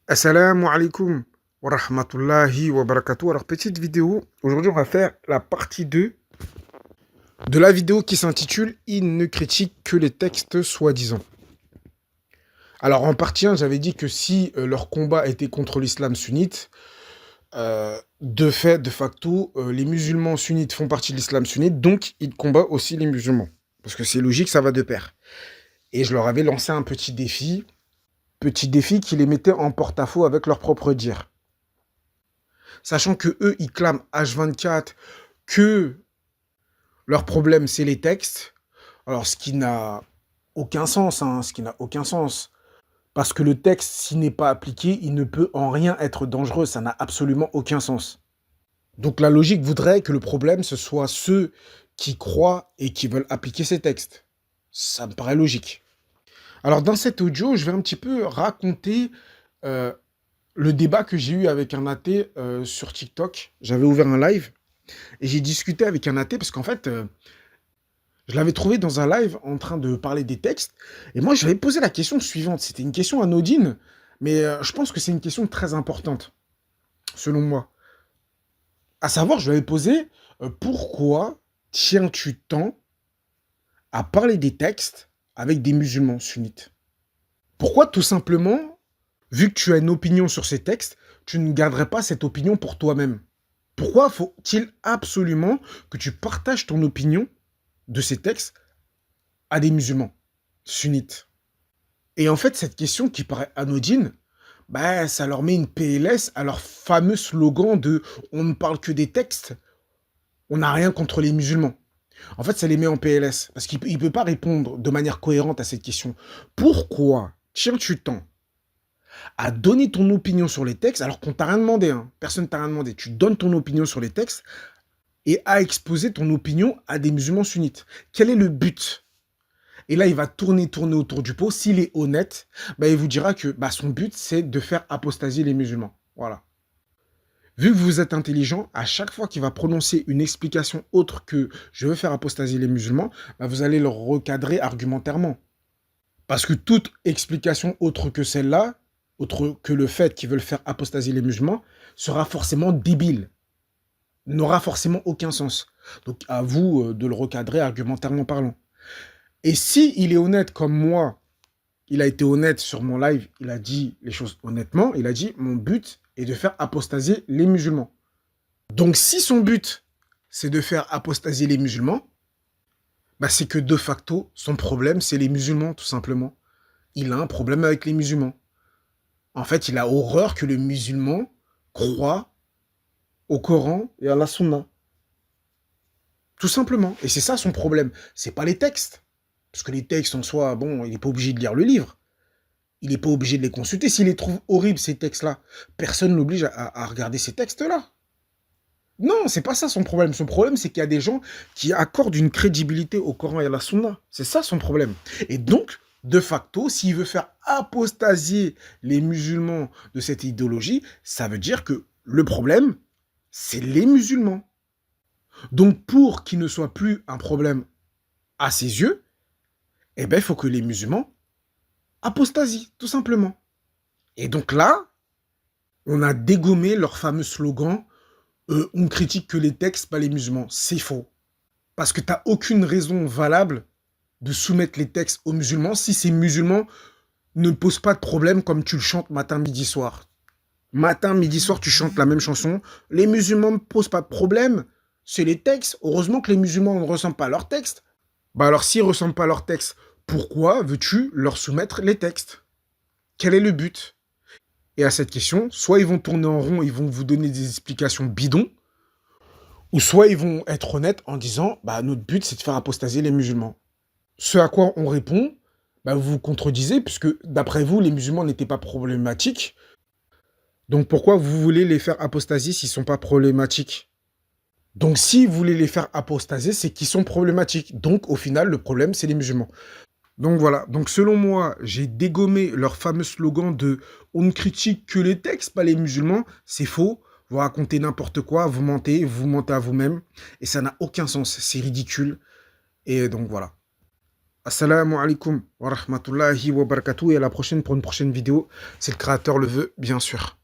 Assalamu alaikum wa rahmatullahi wa barakatuh. Alors, petite vidéo. Aujourd'hui, on va faire la partie 2 de la vidéo qui s'intitule Il ne critique que les textes soi-disant. Alors, en partie 1, j'avais dit que si leur combat était contre l'islam sunnite, de fait, de facto, les musulmans sunnites font partie de l'islam sunnite, donc ils combattent aussi les musulmans. Parce que c'est logique, ça va de pair. Et je leur avais lancé un petit défi qui les mettait en porte-à-faux avec leur propre dire. Sachant que eux, ils clament H24 que leur problème, c'est les textes. Alors, ce qui n'a aucun sens, hein, ce qui n'a aucun sens. Parce que le texte, s'il n'est pas appliqué, il ne peut en rien être dangereux. Ça n'a absolument aucun sens. Donc, la logique voudrait que le problème, ce soit ceux qui croient et qui veulent appliquer ces textes. Ça me paraît logique. Alors, dans cet audio, je vais un petit peu raconter euh, le débat que j'ai eu avec un athée sur TikTok. J'avais ouvert un live. Et j'ai discuté avec un athée parce qu'en fait, je l'avais trouvé dans un live en train de parler des textes. Et moi, je lui avais posé la question suivante. C'était une question anodine, mais je pense que c'est une question très importante, selon moi. À savoir, je lui avais posé pourquoi tiens-tu tant à parler des textes avec des musulmans sunnites? Pourquoi, tout simplement, vu que tu as une opinion sur ces textes, tu ne garderais pas cette opinion pour toi-même? Pourquoi faut-il absolument que tu partages ton opinion de ces textes à des musulmans sunnites? Et en fait, cette question qui paraît anodine, bah, ça leur met une PLS à leur fameux slogan de «On ne parle que des textes, on n'a rien contre les musulmans». En fait, ça les met en PLS, parce qu'il ne peut pas répondre de manière cohérente à cette question. Pourquoi tiens-tu tant à donner ton opinion sur les textes alors qu'on t'a rien demandé, hein, personne t'a rien demandé, tu donnes ton opinion sur les textes et à exposer ton opinion à des musulmans sunnites? Quel est le but? Et là, il va tourner autour du pot. S'il est honnête, bah, il vous dira que bah, son but, c'est de faire apostasier les musulmans. Voilà. Vu que vous êtes intelligent, à chaque fois qu'il va prononcer une explication autre que je veux faire apostasier les musulmans, bah, vous allez le recadrer argumentairement. Parce que toute explication autre que celle-là, autre que le fait qu'ils veulent faire apostasier les musulmans, sera forcément débile, n'aura forcément aucun sens. Donc à vous de le recadrer argumentairement parlant. Et si il est honnête comme moi, il a été honnête sur mon live, il a dit les choses honnêtement, il a dit mon but est de faire apostasier les musulmans. Donc si son but c'est de faire apostasier les musulmans, bah, c'est que de facto son problème c'est les musulmans tout simplement. Il a un problème avec les musulmans. En fait, il a horreur que les musulmans croient au Coran et à la Sunna. Tout simplement. Et c'est ça son problème. C'est pas les textes. Parce que les textes en soi, bon, il n'est pas obligé de lire le livre. Il n'est pas obligé de les consulter. S'il les trouve horribles, ces textes-là, personne ne l'oblige à regarder ces textes-là. Non, c'est pas ça son problème. Son problème, c'est qu'il y a des gens qui accordent une crédibilité au Coran et à la Sunna. C'est ça son problème. Et donc, de facto, s'il veut faire apostasier les musulmans de cette idéologie, ça veut dire que le problème, c'est les musulmans. Donc, pour qu'il ne soit plus un problème à ses yeux, eh ben, il faut que les musulmans apostasient, tout simplement. Et donc là, on a dégommé leur fameux slogan on critique que les textes, pas les musulmans. C'est faux. Parce que tu n'as aucune raison valable de soumettre les textes aux musulmans si ces musulmans ne posent pas de problème comme tu le chantes matin, midi, soir. Matin, midi, soir, tu chantes la même chanson. Les musulmans ne posent pas de problème. C'est les textes. Heureusement que les musulmans ne ressemblent pas à leurs textes. Bah alors, s'ils ne ressemblent pas à leurs textes, pourquoi veux-tu leur soumettre les textes? Quel est le but? Et à cette question, soit ils vont tourner en rond, ils vont vous donner des explications bidons, ou soit ils vont être honnêtes en disant bah, notre but c'est de faire apostasier les musulmans. Ce à quoi on répond, bah, vous vous contredisez, puisque d'après vous, les musulmans n'étaient pas problématiques. Donc pourquoi vous voulez les faire apostasier s'ils ne sont pas problématiques? Donc si vous voulez les faire apostasier, c'est qu'ils sont problématiques. Donc au final, le problème, c'est les musulmans. Donc voilà, donc selon moi, j'ai dégommé leur fameux slogan de «On ne critique que les textes, pas les musulmans». C'est faux, vous racontez n'importe quoi, vous mentez à vous-même, et ça n'a aucun sens, c'est ridicule, et donc voilà. Assalamu alaikum wa rahmatullahi wa barakatuh. Et à la prochaine pour une prochaine vidéo, si le créateur le veut, bien sûr.